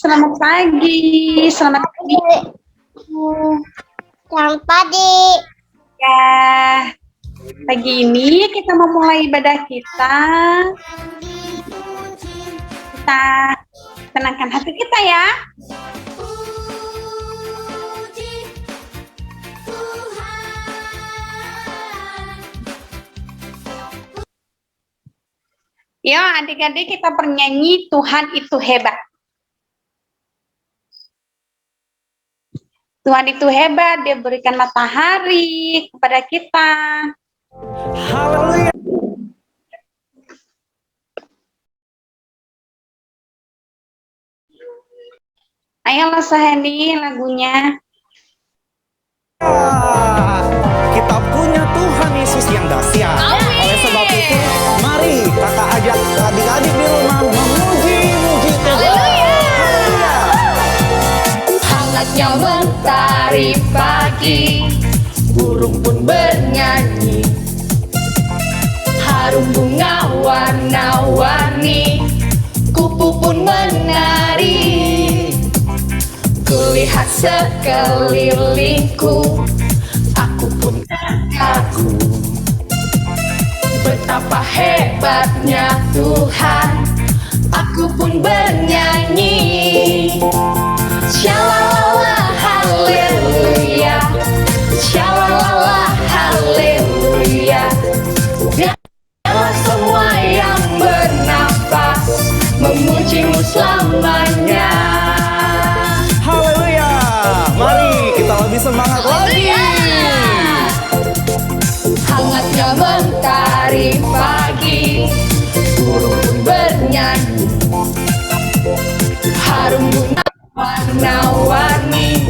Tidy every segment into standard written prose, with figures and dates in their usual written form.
Selamat pagi, selamat pagi. Selamat pagi. Ya, pagi ini kita memulai ibadah kita. Kita tenangkan hati kita ya. Yo, adik-adik kita bernyanyi Tuhan itu hebat. Tuhan itu hebat, Dia berikan matahari kepada kita. Haleluya. Ayolah Saheni lagunya. Kita punya Tuhan Yesus yang dahsyat. Oleh sebab itu, mari kakak ajak adik-adik di rumah memuji-muji Tuhan. Hangatnya mentari pagi, burung pun bernyanyi. Harum bunga warna-warni, kupu pun menari. Kulihat sekelilingku, aku pun terkagum. Betapa hebatnya Tuhan, aku pun bernyanyi. Shalala haleluya, shalala haleluya. Biarlah semua yang bernafas memujimu selamanya. Haleluya. Mari kita lebih semangat lagi. Hangatnya mentari pagi, burung pun bernyanyi. Harum bunga warna-warni,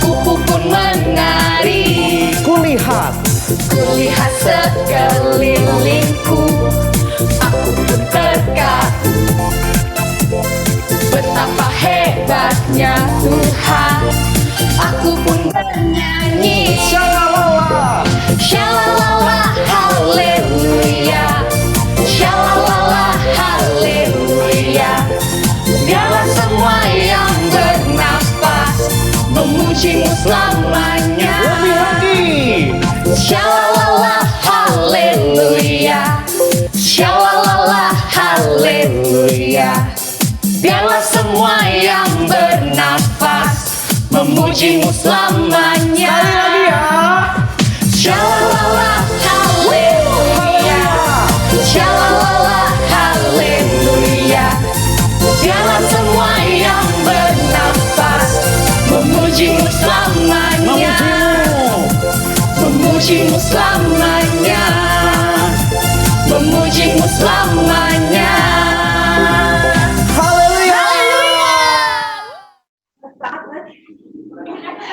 kupu pun menari. Kulihat Sekelilingku, aku pun terkagum. Betapa hebatnya Tuhan, aku pun bernyanyi. shalala. Shalala haleluya, shalala haleluya. Biarlah semua yang bernafas memujimu selamanya. Lebih lagi. Shalala haleluya, shalala haleluya. Biarlah semua yang bernafas memujimu selamanya. Sekali lagi ya. Shalala haleluya, shalala haleluya. Biarlah semua yang bernafas memujimu selamanya. Memujimu selamanya, memujimu selamanya. Haleluya.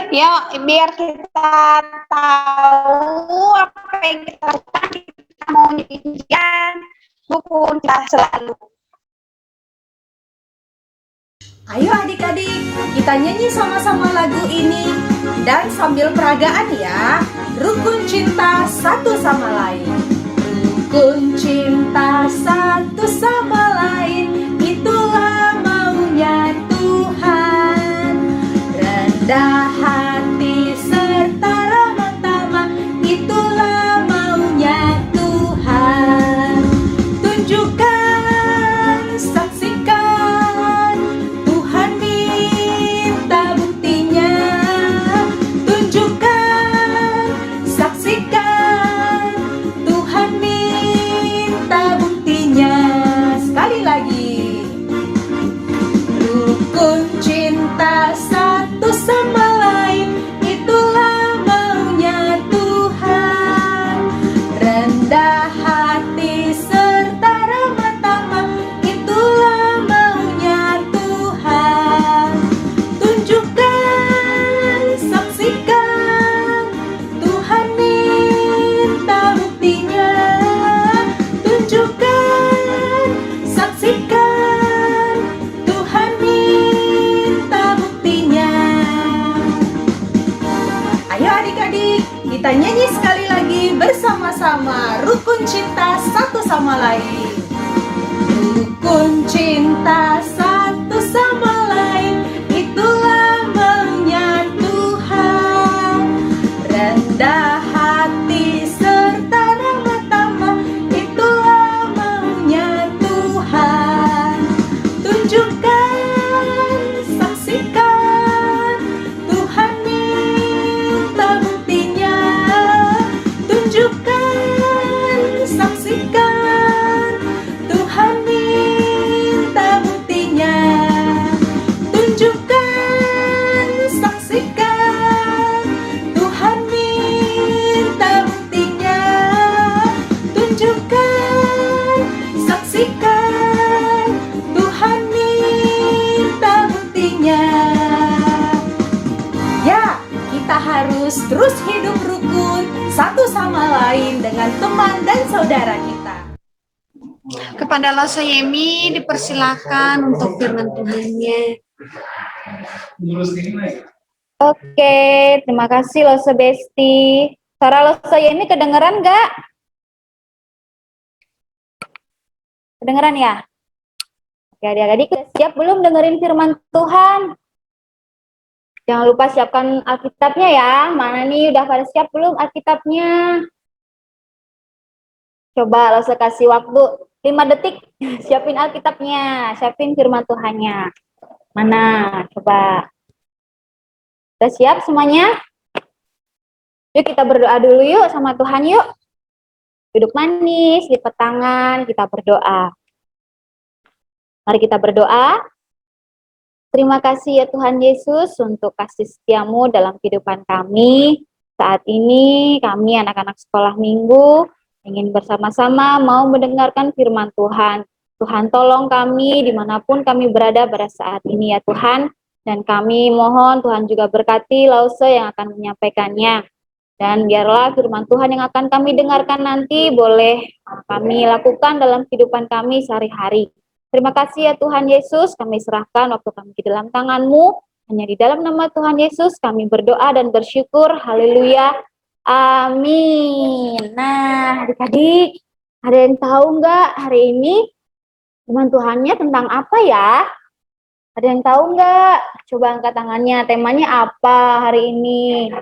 Yuk, biar kita tahu apa yang kita lakukan, kita mau nyanyikan rukun kita selalu. Ayo adik-adik, kita nyanyi sama-sama lagu ini dan sambil peragaan ya. Rukun cinta satu sama lain. Rukun cinta satu sama lain, itulah maunya Tuhan. Rendah hati serta ramah tamah, itulah maunya Tuhan. Tunjukkan, saksikan, Tuhan minta buktinya. Tunjukkan, saksikan, Tuhan minta buktinya. Sekali lagi. Rukun cinta satu sama lain, itulah maunya Tuhan. Rendah hati serta ramah tamah, itulah maunya Tuhan. Tunjukkan, saksikan, Tuhan minta buktinya. Tunjukkan, saksikan, Tuhan minta buktinya. Ayo adik-adik, kita nyanyi sekali lagi bersama-sama. Rukun cinta satu sama lain. Rukun cinta satu sama lain, saksikan Tuhan minta buktinya. Ya, kita harus terus hidup rukun satu sama lain dengan teman dan saudara kita. Kepada Lasa Yemi dipersilakan untuk firman Tuhannya. Oke, terima kasih Lose Besti. Suara Lose Yemi kedengeran nggak? Kedengeran ya? Oke, adik-adik udah siap belum dengerin firman Tuhan? Jangan lupa siapkan Alkitabnya ya. Mana nih, udah pada siap belum Alkitabnya? Coba Lose kasih waktu 5 detik. Siapin Alkitabnya, siapin firman Tuhannya. Mana? Coba. Udah siap semuanya? Yuk kita berdoa dulu yuk sama Tuhan yuk. Duduk manis, lipat tangan, kita berdoa. Mari kita berdoa. Terima kasih ya Tuhan Yesus untuk kasih setiamu dalam kehidupan kami. Saat ini kami anak-anak sekolah minggu ingin bersama-sama mau mendengarkan firman Tuhan. Tuhan tolong kami dimanapun kami berada pada saat ini ya Tuhan. Dan kami mohon Tuhan juga berkati Lause yang akan menyampaikannya. Dan biarlah firman Tuhan yang akan kami dengarkan nanti boleh kami lakukan dalam kehidupan kami sehari-hari. Terima kasih ya Tuhan Yesus, kami serahkan waktu kami di dalam tangan-Mu. Hanya di dalam nama Tuhan Yesus kami berdoa dan bersyukur. Haleluya. Amin. Nah, adik-adik, ada yang tahu nggak hari ini firman Tuhannya tentang apa ya? Ada yang tahu nggak? Coba angkat tangannya. Temanya apa hari ini?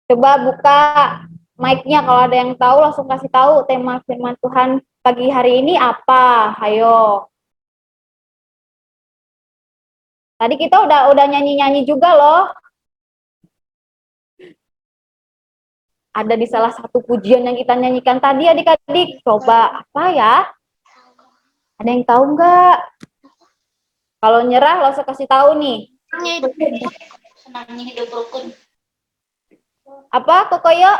Coba buka mic-nya kalau ada yang tahu langsung kasih tahu tema firman Tuhan pagi hari ini apa. Ayo. Tadi kita udah nyanyi-nyanyi juga loh. Ada di salah satu pujian yang kita nyanyikan tadi adik-adik. Coba apa ya? Ada yang tahu nggak? Kalau nyerah langsung kasih tahu nih. Senangnya hidup rukun. Apa Kokoyo?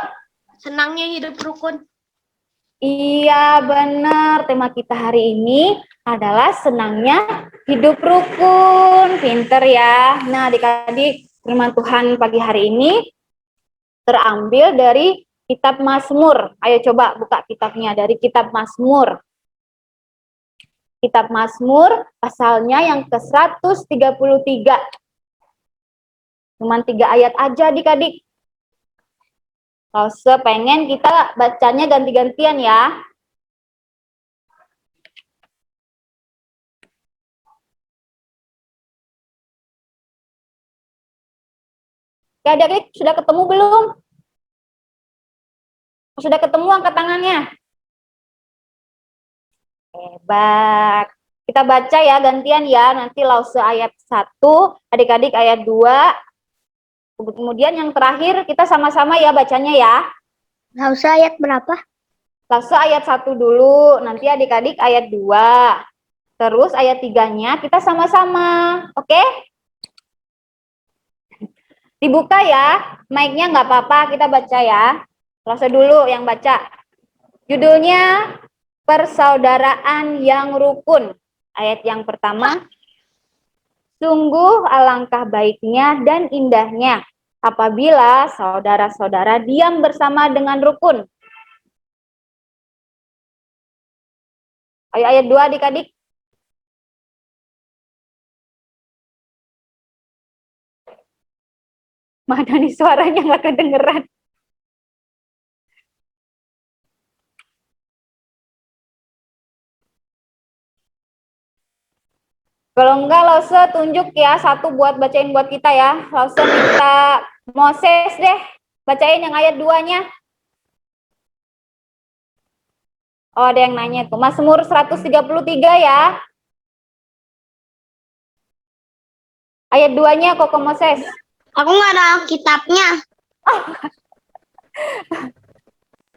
Senangnya hidup rukun. Iya benar, tema kita hari ini adalah senangnya hidup rukun. Pinter ya. Nah adik-adik, firman Tuhan pagi hari ini terambil dari kitab Mazmur. Ayo coba buka kitabnya dari kitab Mazmur. Kitab Mazmur pasalnya yang ke-133. Cuman 3 ayat aja adik-adik. Kalau sepengen kita bacanya ganti-gantian ya. Oke, adik-adik sudah ketemu belum? Sudah ketemu angkat tangannya. Hebat. Kita baca ya gantian ya. Nanti Lause ayat 1, adik-adik ayat 2. Kemudian yang terakhir kita sama-sama ya bacanya ya. Lause ayat berapa? Lause ayat 1 dulu, nanti adik-adik ayat 2. Terus ayat 3-nya kita sama-sama. Oke? Dibuka ya, mic-nya nggak apa-apa, kita baca ya. Lause dulu yang baca. Judulnya Persaudaraan yang Rukun. Ayat yang pertama. Sungguh alangkah baiknya dan indahnya apabila saudara-saudara diam bersama dengan rukun. Ayo ayat 2 adik-adik. Mana nih suaranya nggak kedengeran. Kalau enggak Lause tunjuk ya satu buat bacain buat kita ya. Lause minta Moses deh bacain yang ayat 2-nya. Oh ada yang nanya tuh. Mazmur 133 ya. Ayat 2-nya Koko Moses. Aku nggak ada kitabnya.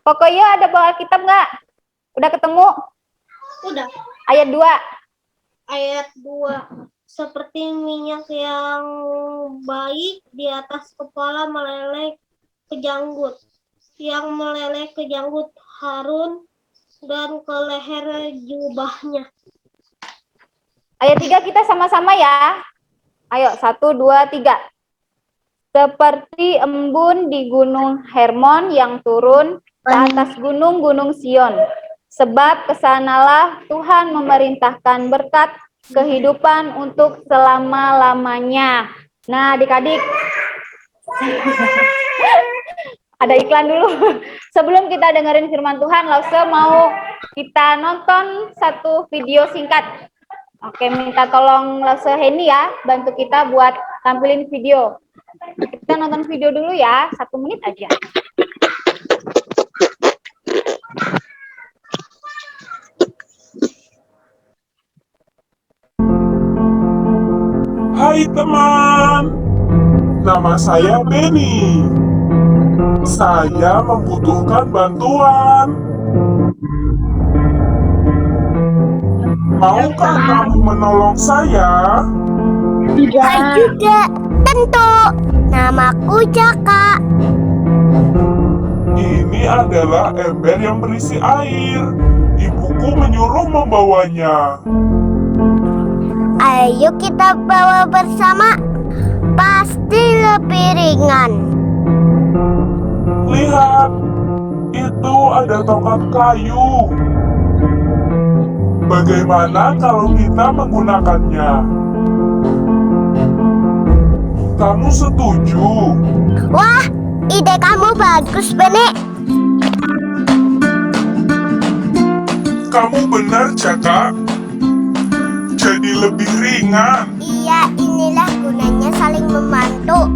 Kokoyo ada bawa kitab nggak? Udah ketemu? Udah. Ayat 2. Ayat 2. Seperti minyak yang baik di atas kepala meleleh ke janggut. yang meleleh ke janggut Harun dan ke leher jubahnya. Ayat 3 kita sama-sama ya. Ayo, 1, 2, 3. Seperti embun di gunung Hermon yang turun ke atas gunung-gunung Sion. Sebab kesanalah Tuhan memerintahkan berkat kehidupan untuk selama-lamanya. Nah, adik-adik, ada iklan dulu. Sebelum kita dengerin firman Tuhan, Lause mau kita nonton satu video singkat. Oke, minta tolong Lause Henny ya, bantu kita buat tampilin video. Kita nonton video dulu ya, 1 menit aja. Hai teman, nama saya Benny. Saya membutuhkan bantuan. Maukah kamu menolong saya? Saya juga, tentu. Namaku Jaka. Ini adalah ember yang berisi air. Ibuku menyuruh membawanya. Ayo kita bawa bersama. Pasti lebih ringan. Lihat, itu ada tongkat kayu. Bagaimana kalau kita menggunakannya? Kamu setuju? Wah, ide kamu bagus, Benny. Kamu benar, Jaka. Jadi lebih ringan. Iya, inilah gunanya saling membantu.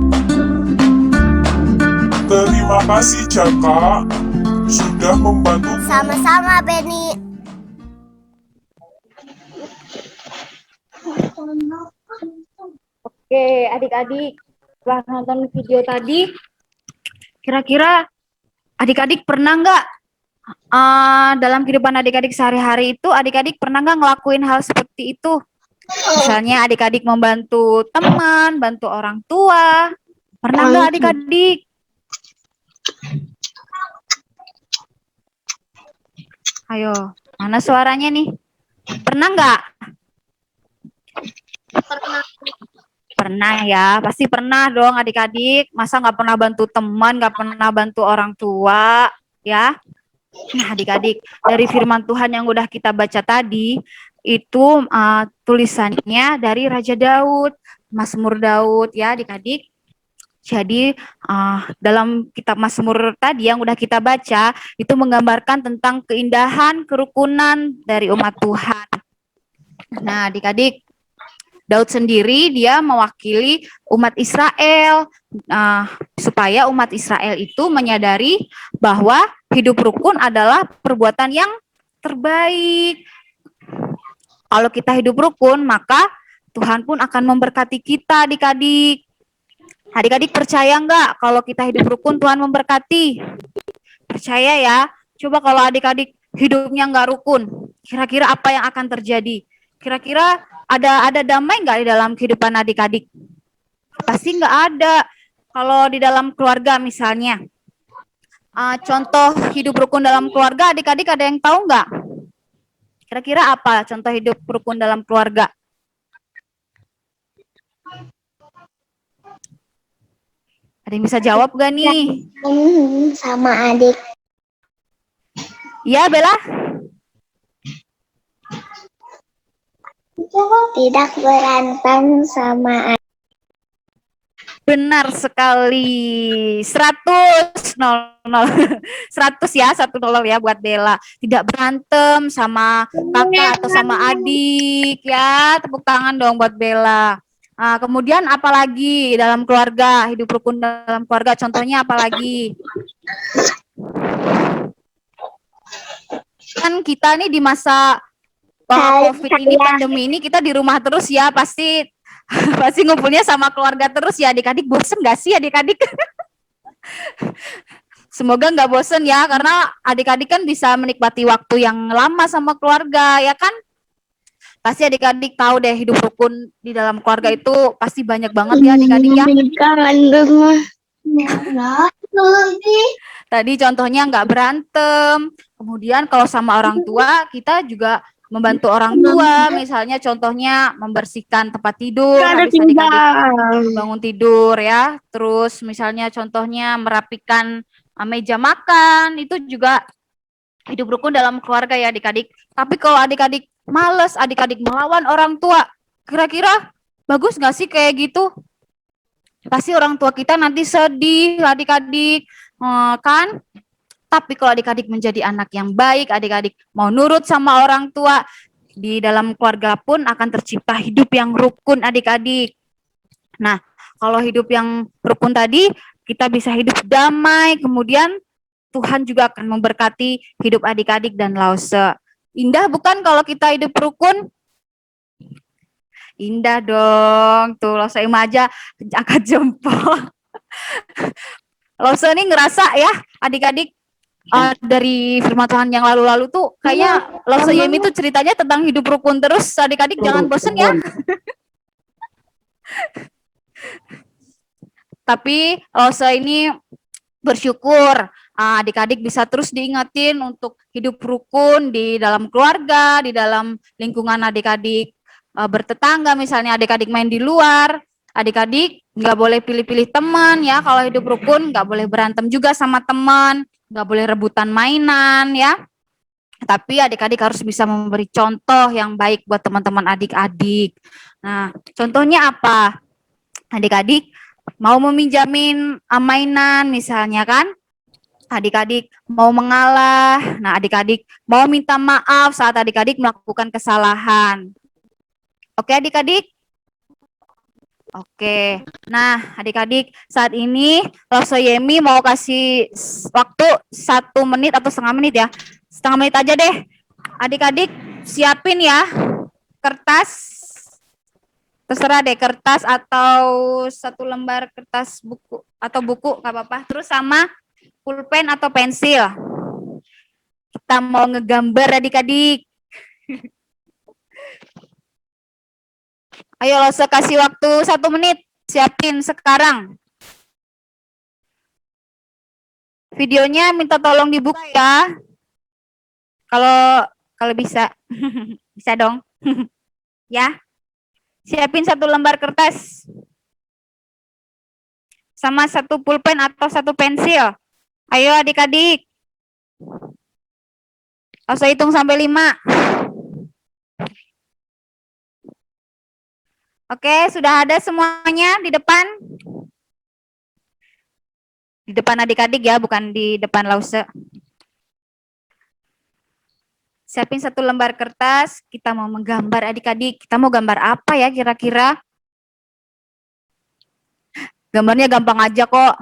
Terima kasih, Jaka. Sudah membantu. Sama-sama, Benny. Oke, adik-adik, setelah nonton video tadi, kira-kira adik-adik pernah nggak dalam kehidupan adik-adik sehari-hari itu, adik-adik pernah nggak ngelakuin hal seperti itu? Misalnya adik-adik membantu teman, bantu orang tua. Pernah nggak adik-adik? Ayo, mana suaranya nih? Pernah nggak? Pernah ya, pasti pernah dong adik-adik. Masa nggak pernah bantu teman, nggak pernah bantu orang tua, ya? Nah adik-adik, dari firman Tuhan yang udah kita baca tadi, itu tulisannya dari Raja Daud, Mazmur Daud ya adik-adik. Jadi dalam kitab Mazmur tadi yang udah kita baca, itu menggambarkan tentang keindahan, kerukunan dari umat Tuhan. Nah adik-adik, Daud sendiri dia mewakili umat Israel supaya umat Israel itu menyadari bahwa hidup rukun adalah perbuatan yang terbaik. Kalau kita hidup rukun, maka Tuhan pun akan memberkati kita, adik-adik. Adik-adik percaya nggak kalau kita hidup rukun Tuhan memberkati? Percaya ya. Coba kalau adik-adik hidupnya nggak rukun, kira-kira apa yang akan terjadi? Kira-kira ada damai nggak di dalam kehidupan adik-adik? Pasti nggak ada. Kalau di dalam keluarga misalnya, contoh hidup rukun dalam keluarga, adik-adik ada yang tahu nggak? Kira-kira apa contoh hidup rukun dalam keluarga? Ada yang bisa jawab gak nih? Sama adik. Ya, Bella? Tidak berantem sama adik. Benar sekali. 100 ya, 100 ya buat Bella. Tidak berantem sama kakak atau sama adik ya. Tepuk tangan dong buat Bella. Kemudian apalagi dalam keluarga, hidup rukun dalam keluarga, contohnya apalagi? Kan kita nih di masa COVID ini, pandemi ini, kita di rumah terus ya, pasti ngumpulnya sama keluarga terus ya adik-adik. Bosen gak sih adik-adik? Semoga nggak bosen ya, karena adik-adik kan bisa menikmati waktu yang lama sama keluarga ya kan. Pasti adik-adik tahu deh hidup rukun di dalam keluarga itu pasti banyak banget ya adik-adik ya. Kangen rumah. Tadi contohnya nggak berantem. Kemudian kalau sama orang tua, kita juga membantu orang tua. Misalnya contohnya membersihkan tempat tidur habis adik-adik bangun tidur ya. Terus misalnya contohnya merapikan meja makan. Itu juga hidup rukun dalam keluarga ya adik-adik. Tapi kalau adik-adik males, adik-adik melawan orang tua, kira-kira bagus nggak sih kayak gitu? Pasti orang tua kita nanti sedih adik-adik, kan? Tapi kalau adik-adik menjadi anak yang baik, adik-adik mau nurut sama orang tua, di dalam keluarga pun akan tercipta hidup yang rukun adik-adik. Nah, kalau hidup yang rukun tadi, kita bisa hidup damai, kemudian Tuhan juga akan memberkati hidup adik-adik dan Lause. Indah bukan kalau kita hidup rukun? Indah dong, tuh Lause aja angkat jempol. Lause ini ngerasa ya adik-adik dari firman Tuhan yang lalu-lalu tuh kayaknya Lause Yemi tuh ceritanya tentang hidup rukun terus, adik-adik jangan bosen ya. Tapi Lause ini bersyukur adik-adik bisa terus diingetin untuk hidup rukun di dalam keluarga, di dalam lingkungan adik-adik bertetangga, misalnya adik-adik main di luar, adik-adik nggak boleh pilih-pilih teman ya, kalau hidup rukun nggak boleh berantem juga sama teman, nggak boleh rebutan mainan ya. Tapi adik-adik harus bisa memberi contoh yang baik buat teman-teman adik-adik. Nah, contohnya apa? Adik-adik mau meminjamin mainan misalnya kan, adik-adik mau mengalah, nah adik-adik mau minta maaf saat adik-adik melakukan kesalahan. Oke adik-adik? Oke, nah adik-adik saat ini Lause Yemi mau kasih waktu 1 menit atau setengah menit ya, setengah menit aja deh. Adik-adik siapin ya kertas, terserah deh kertas atau 1 lembar kertas buku atau buku nggak apa-apa, terus sama pulpen atau pensil. Kita mau ngegambar adik-adik. Ayo Lause kasih waktu 1 menit, siapin sekarang. Videonya minta tolong dibuka ya. Kalau bisa. Bisa dong. Ya. Siapin 1 lembar kertas. Sama 1 pulpen atau 1 pensil. Ayo adik-adik. Lause hitung sampai 5. Oke, sudah ada semuanya di depan? Di depan adik-adik ya, bukan di depan Lause. Siapin 1 lembar kertas, kita mau menggambar adik-adik. Kita mau gambar apa ya kira-kira? Gambarnya gampang aja kok.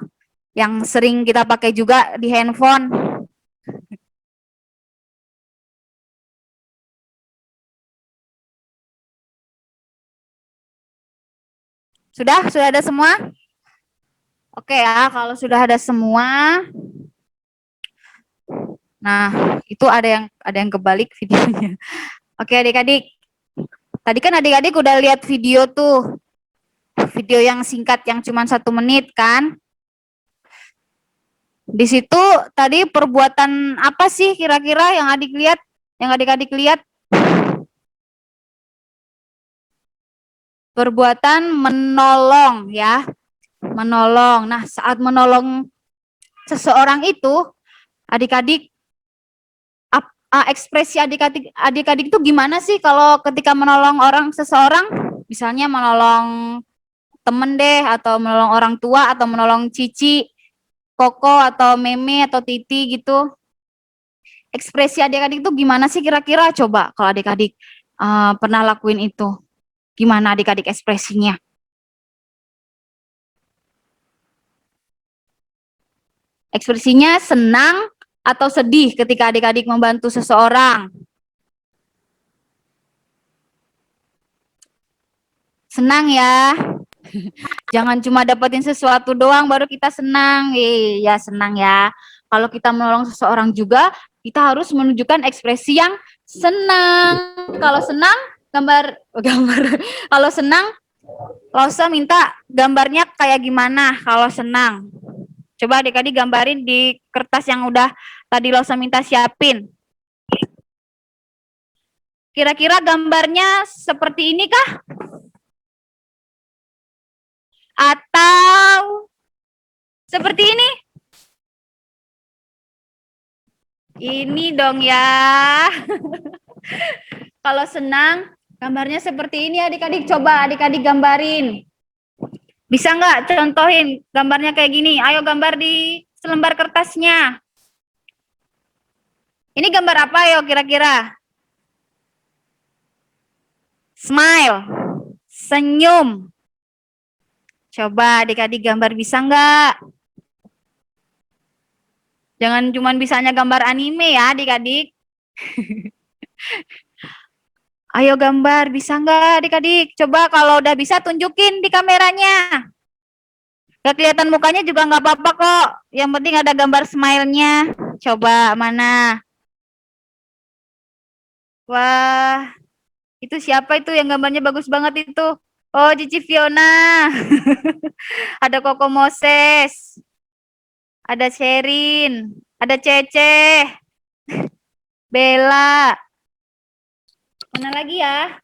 Yang sering kita pakai juga di handphone. Sudah ada semua? Oke ya, kalau sudah ada semua. Nah, itu ada yang kebalik videonya. Oke adik-adik. Tadi kan adik-adik udah lihat video tuh. Video yang singkat yang cuma 1 menit kan? Di situ tadi perbuatan apa sih kira-kira yang adik-adik lihat? Perbuatan menolong ya. Menolong. Nah, saat menolong seseorang itu, adik-adik ekspresi adik-adik itu gimana sih kalau ketika menolong seseorang? Misalnya menolong temen deh, atau menolong orang tua, atau menolong Cici, Koko, atau Meme, atau Titi gitu. Ekspresi adik-adik itu gimana sih kira-kira? Coba kalau adik-adik pernah lakuin itu. Gimana adik-adik ekspresinya? Ekspresinya senang atau sedih ketika adik-adik membantu seseorang? Senang ya. Jangan cuma dapetin sesuatu doang baru kita senang. Ya senang ya. Kalau kita menolong seseorang juga, kita harus menunjukkan ekspresi yang senang. Kalau senang, gambar. Kalau senang, Lause minta gambarnya kayak gimana kalau senang? Coba adik-adik gambarin di kertas yang udah tadi Losa minta siapin. Kira-kira gambarnya seperti ini kah? Atau seperti ini? Ini dong ya. Kalau senang, gambarnya seperti ini adik-adik. Coba adik-adik gambarin. Bisa nggak contohin gambarnya kayak gini? Ayo gambar di selembar kertasnya. Ini gambar apa yo kira-kira? Smile. Senyum. Coba adik-adik gambar bisa nggak? Jangan cuma bisanya gambar anime ya adik-adik. Ayo gambar, bisa nggak adik-adik? Coba kalau udah bisa tunjukin di kameranya. Gak kelihatan mukanya juga nggak apa-apa kok. Yang penting ada gambar smile-nya. Coba mana? Wah, itu siapa itu yang gambarnya bagus banget itu? Oh, Cici Fiona. Ada Koko Moses. Ada Sherin. Ada Cece. Bella. Mana lagi ya?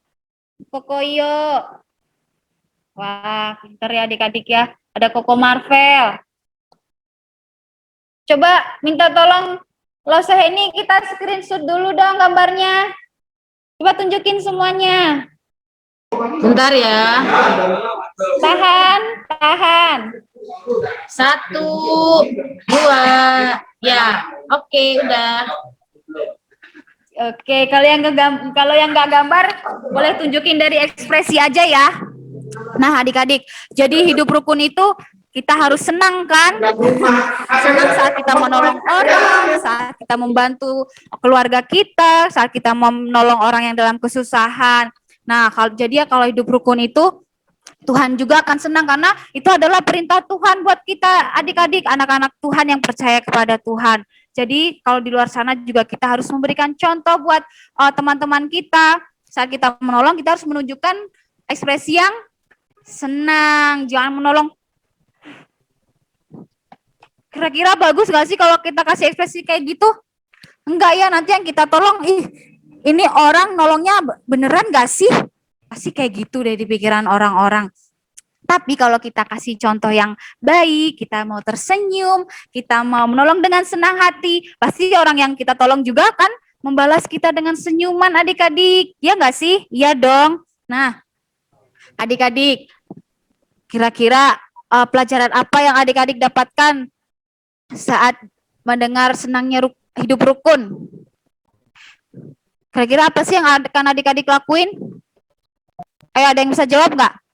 Kokoyo. Wah, pinter ya adik-adik ya. Ada Koko Marvel. Coba minta tolong Losa ini kita screenshot dulu dong gambarnya. Coba tunjukin semuanya. Bentar ya. Tahan. 1, 2, ya. Oke, udah. Oke, kalau yang nggak gambar boleh tunjukin dari ekspresi aja ya. Nah, adik-adik, jadi hidup rukun itu kita harus senang kan? Senang saat kita menolong orang, saat kita membantu keluarga kita, saat kita menolong orang yang dalam kesusahan. Nah, kalau hidup rukun itu Tuhan juga akan senang karena itu adalah perintah Tuhan buat kita adik-adik, anak-anak Tuhan yang percaya kepada Tuhan. Jadi kalau di luar sana juga kita harus memberikan contoh buat teman-teman kita. Saat kita menolong kita harus menunjukkan ekspresi yang senang, jangan menolong. Kira-kira bagus gak sih kalau kita kasih ekspresi kayak gitu? Enggak ya, nanti yang kita tolong, ini orang nolongnya beneran gak sih? Pasti kayak gitu deh di pikiran orang-orang. Tapi kalau kita kasih contoh yang baik, kita mau tersenyum, kita mau menolong dengan senang hati, pasti orang yang kita tolong juga akan membalas kita dengan senyuman adik-adik. Ya nggak sih? Iya dong. Nah, adik-adik, kira-kira pelajaran apa yang adik-adik dapatkan saat mendengar senangnya hidup rukun? Kira-kira apa sih yang akan adik-adik lakuin? Ayo, ada yang bisa jawab nggak?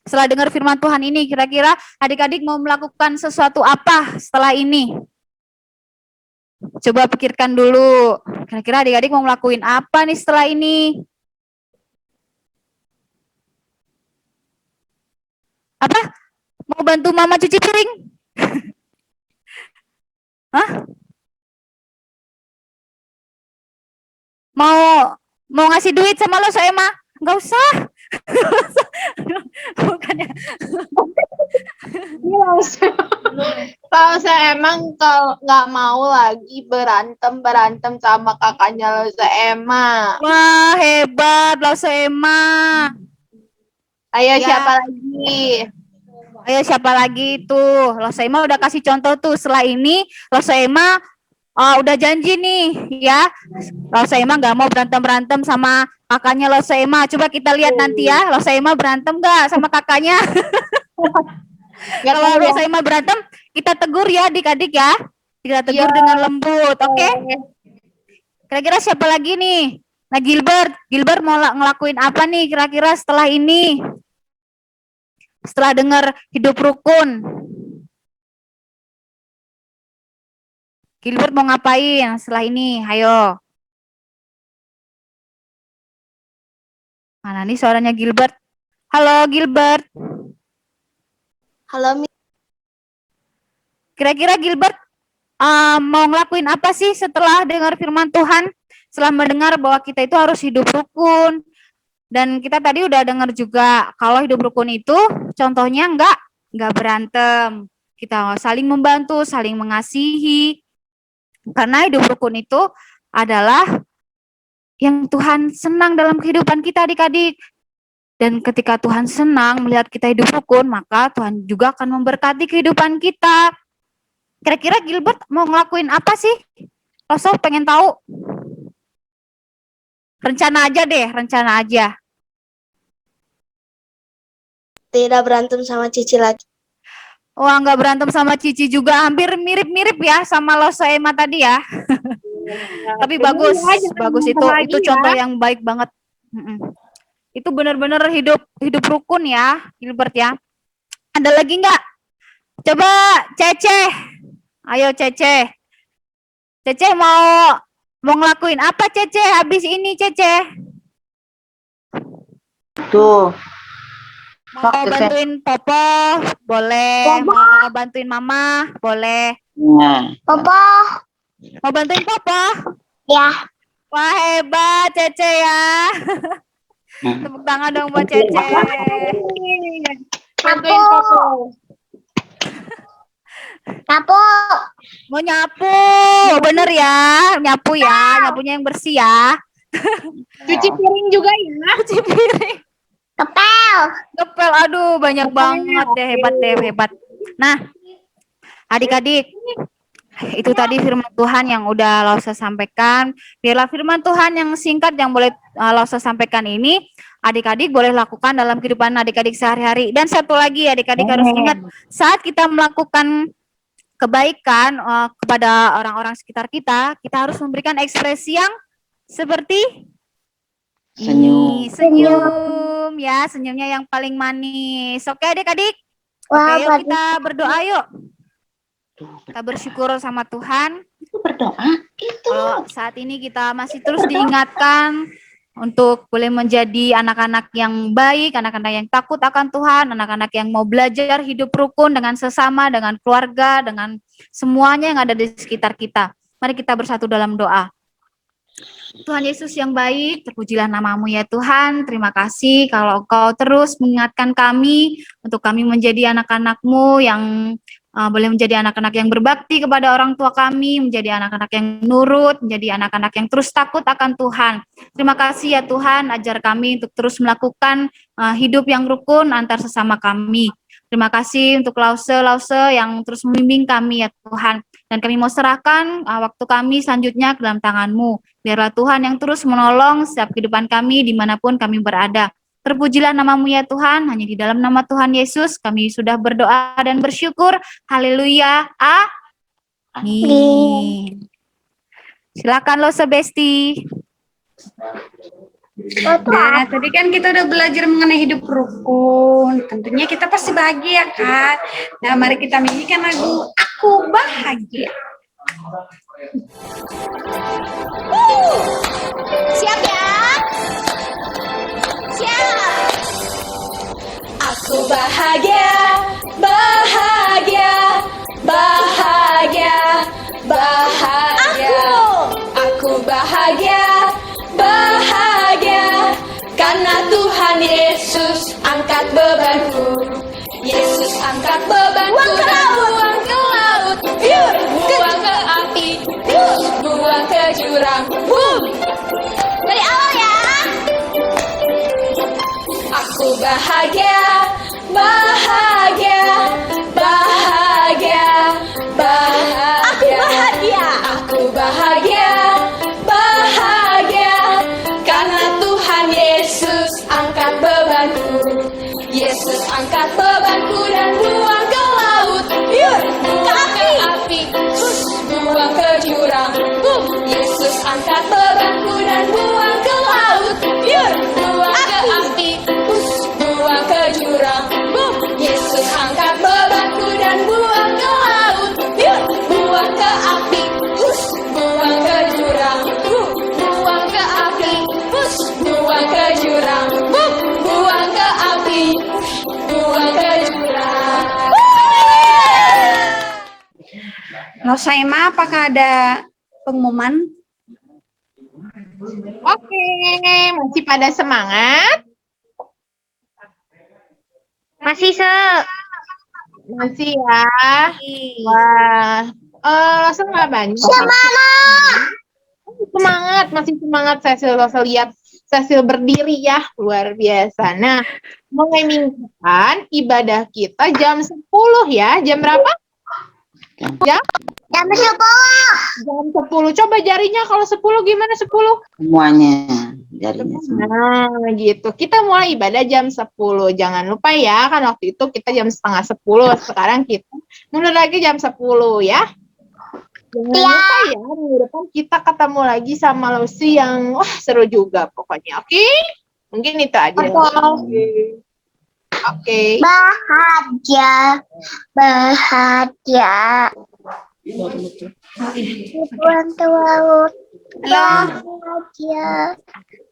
Setelah dengar firman Tuhan ini, kira-kira adik-adik mau melakukan sesuatu apa setelah ini? Coba pikirkan dulu. Kira-kira adik-adik mau melakukan apa nih setelah ini? Apa? Mau bantu mama cuci piring? Hah? Mau ngasih duit sama lo, Soema? Nggak usah. Bukannya. Kalau saya emang kalau nggak mau lagi berantem sama kakaknya Losa Emma. Wah, hebat lo Soema. Ayo Ya. siapa lagi? Ayo siapa lagi tuh? Lo Soema udah kasih contoh tuh. Setelah ini Lo Soema udah janji nih ya. Lo Soema nggak mau berantem sama kakaknya Lo Soema. Coba kita lihat nanti ya. Lo Soema berantem nggak sama kakaknya? Kalau Lo Soema berantem, kita tegur ya adik-adik ya. Kita tegur dengan lembut, oke? Kira-kira siapa lagi nih? Nah, Gilbert mau ngelakuin apa nih kira-kira setelah ini? Setelah dengar hidup rukun. Gilbert mau ngapain setelah ini? Ayo. Mana nih suaranya Gilbert? Halo Gilbert. Halo, Kira-kira Gilbert mau ngelakuin apa sih setelah dengar firman Tuhan? Setelah mendengar bahwa kita itu harus hidup rukun. Dan kita tadi udah dengar juga kalau hidup rukun itu contohnya enggak nggak berantem. Kita saling membantu, saling mengasihi. Karena hidup rukun itu adalah yang Tuhan senang dalam kehidupan kita adik-adik. Dan ketika Tuhan senang melihat kita hidup rukun, maka Tuhan juga akan memberkati kehidupan kita. Kira-kira Gilbert mau ngelakuin apa sih? Loso pengen tahu? Rencana aja deh, rencana aja. Tidak berantem sama Cici lagi. Wah, nggak berantem sama Cici juga, hampir mirip-mirip ya sama Loso Emma tadi ya. Tapi bagus, bagus itu contoh yang baik banget. Itu benar-benar hidup rukun ya, Gilbert ya. Ada lagi nggak? Coba Cece, ayo Cece. Cece mau ngelakuin apa Cece habis ini Cece? Tuh. Mau bantuin Popo, boleh. Mau bantuin Mama, boleh. Papa. Mau bantuin Popo? Ya. Wah, hebat Cece ya. Tepuk tangan dong buat Cece. Nyapu. Nyapu. Mau nyapu, bener ya, nyapu ya, nyapunya yang bersih ya. Cuci piring juga ya. Cuci piring. Kepel. Ngepel, aduh banyak banget ya, hebat. Nah, adik-adik, itu tadi firman Tuhan yang udah Lausa sampaikan. Biarlah firman Tuhan yang singkat yang boleh Lausa sampaikan ini, adik-adik boleh lakukan dalam kehidupan adik-adik sehari-hari. Dan satu lagi, adik-adik harus ingat, saat kita melakukan kebaikan kepada orang-orang sekitar kita, kita harus memberikan ekspresi yang seperti Senyum. Senyum ya, senyumnya yang paling manis. Oke adik-adik? Oke, yuk kita berdoa yuk. Kita bersyukur sama Tuhan. Itu berdoa. Itu. Kalau saat ini kita masih terus diingatkan untuk boleh menjadi anak-anak yang baik, anak-anak yang takut akan Tuhan, anak-anak yang mau belajar hidup rukun dengan sesama, dengan keluarga, dengan semuanya yang ada di sekitar kita. Mari kita bersatu dalam doa. Tuhan Yesus yang baik, terpujilah namamu ya Tuhan. Terima kasih kalau Engkau terus mengingatkan kami untuk kami menjadi anak-anak-Mu yang boleh menjadi anak-anak yang berbakti kepada orang tua kami, menjadi anak-anak yang nurut, menjadi anak-anak yang terus takut akan Tuhan. Terima kasih ya Tuhan, ajar kami untuk terus melakukan hidup yang rukun antar sesama kami. Terima kasih untuk Lause yang terus membimbing kami ya Tuhan. Dan kami mau serahkan waktu kami selanjutnya ke dalam tangan-Mu. Biarlah Tuhan yang terus menolong setiap kehidupan kami dimanapun kami berada. Terpujilah namamu ya Tuhan, hanya di dalam nama Tuhan Yesus kami sudah berdoa dan bersyukur. Haleluya. Amin. Silakan Lose Besti. Nah, tadi kan kita udah belajar mengenai hidup rukun. Tentunya kita pasti bahagia kan? Nah, mari kita nyanyikan lagu Aku Bahagia. Siap ya? Siap. Aku bahagia, bahagia, bahagia, bahagia. Aku bahagia, bahagia, karena Tuhan Yesus angkat bebanku. Yesus angkat bebanku dan buang ke laut, buang ke api, buang ke jurang. Dari awal ya. Aku bahagia, bahagia, bahagia, bahagia. Aku bahagia, bahagia, karena Tuhan Yesus angkat bebanku. Yesus angkat bebanku dan buang ke laut, buang ke api, buang ke jurang. Yesus angkat bebanku dan buang ke laut, buang ke api, buang ke jurang. Yesus angkat bebanku dan buang ke laut, buang ke api, buang ke jurang. Buang ke api, buang ke jurang. Buang ke api, buang ke jurang. Losa Emma, apakah ada pengumuman? Oke, masih pada semangat? Masih Masih ya. Wah, langsung nggak banyak. Semangat, masih semangat Cecil. Lihat Cecil berdiri ya, luar biasa. Nah, menginginkan ibadah kita jam 10 ya. Jam berapa? Jam 10. Jam 10. Coba jarinya kalau 10 gimana 10? Semuanya jarinya semua. Nah, gitu. Kita mulai ibadah jam 10. Jangan lupa ya, kan waktu itu kita jam setengah 10. Sekarang kita mundur lagi jam 10 ya. Jangan lupa ya, minggu depan kita ketemu lagi sama Lucy yang wah seru juga pokoknya. Oke? Mungkin itu aja. Oke. Bahagia. Tuhan Tuhan. Bahagia.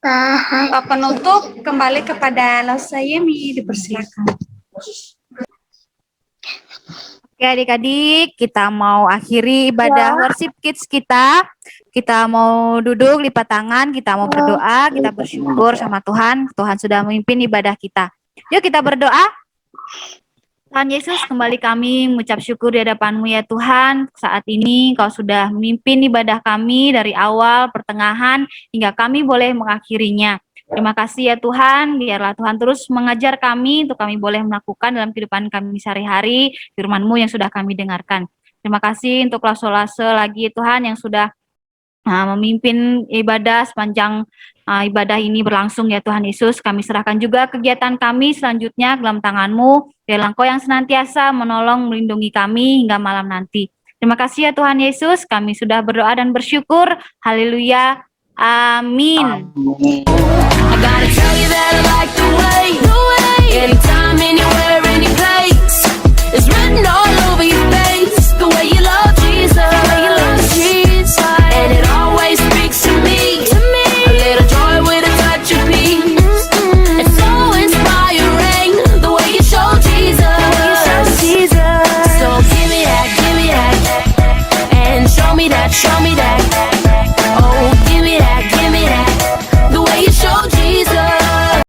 Pak penutup kembali kepada Lausayemi, dipersilakan. Oke adik-adik, kita mau akhiri ibadah worship kids kita. Kita mau duduk lipat tangan, kita mau berdoa, kita bersyukur sama Tuhan. Tuhan sudah memimpin ibadah kita. Yuk kita berdoa. Tuhan Yesus, kembali kami mengucap syukur di hadapan-Mu ya Tuhan. Saat ini Kau sudah memimpin ibadah kami dari awal, pertengahan, hingga kami boleh mengakhirinya. Terima kasih ya Tuhan, biarlah Tuhan terus mengajar kami untuk kami boleh melakukan dalam kehidupan kami sehari-hari firman-Mu yang sudah kami dengarkan. Terima kasih untuk Lase lagi Tuhan yang sudah memimpin ibadah sepanjang ibadah ini berlangsung ya Tuhan Yesus. Kami serahkan juga kegiatan kami selanjutnya ke dalam tangan-Mu, biarlah Engkau yang senantiasa menolong melindungi kami hingga malam nanti. Terima kasih ya Tuhan Yesus, kami sudah berdoa dan bersyukur. Haleluya. Amin. I gotta tell you that I like the way, anytime, anywhere, any place. It's written all over your face, the way you love Jesus, and it always speaks to me. A little joy with a touch of peace. It's so inspiring, the way you show Jesus. So give me that, and show me that.